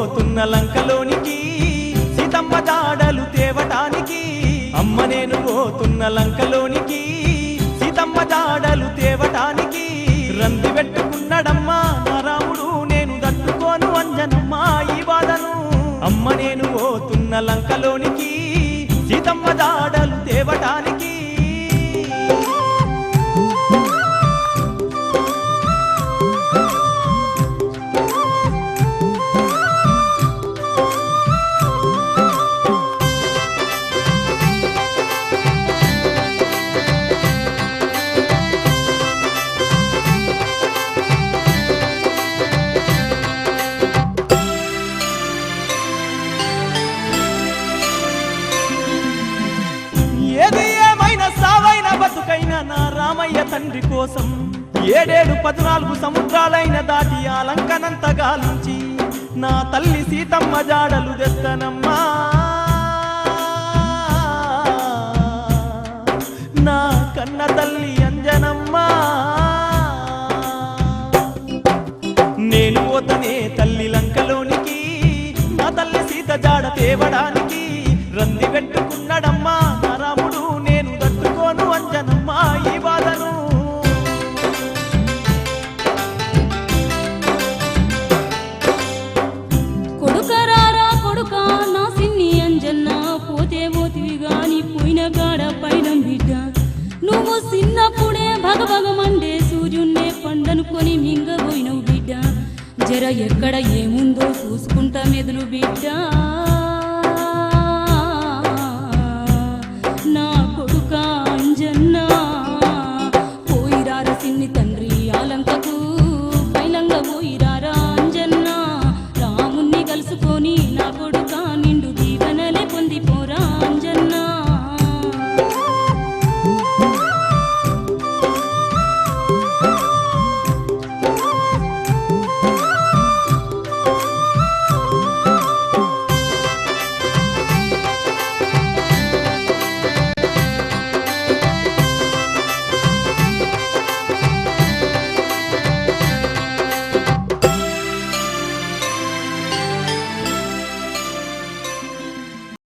పోతున్న లంకలోనికి సీతమ్మ జాడలు తేవటానికి అమ్మ నేను పోతున్న లంకలోనికి సీతమ్మ జాడలు తేవటానికి రంది పెట్టుకున్నాడమ్మా నా రాముడు నేను తట్టుకోను అంజనమ్మ ఈ బాధను అమ్మ నేను పోతున్న లంకలోనికి సీతమ్మ జాడలు తేవటానికి ఏది ఏమైనా సావైన బతుకైనా నా రామయ్య తండ్రి కోసం 7 సముద్రాలైన దాటి ఆ లంకనంత గాలించి నా తల్లి సీతమ్మ జాడలు తెస్తనమ్మా నా కన్న తల్లి అంజనమ్మా నేను పోతనే తల్లి లంకలోనికి నా తల్లి సీత జాడ తేవడానికి రంది పెట్టుకున్నాడమ్మా నా రాముడు నేను తట్టుకోను అంజనమ్మా ఈ బాధను కొడుకరారా కొడుక నా సిన్ని అంజన్న పోతే పోతివి గాని పోయిన గాడ పైన బిడ్డ నువ్వు చిన్నప్పుడే భగభగమండే సూర్యున్నే పండనుకొని మింగబోయినవు బిడ్డ జర ఎక్కడ ఏముందో చూసుకుంటా మెదులు బిడ్డ నా కొడుక అంజన్న పోయిరార సిన్ని తండ్రి ఆలంకకు పైలంగ పోయిరారా అంజన్న రాముణ్ణి కలుసుకొని నా కొడుక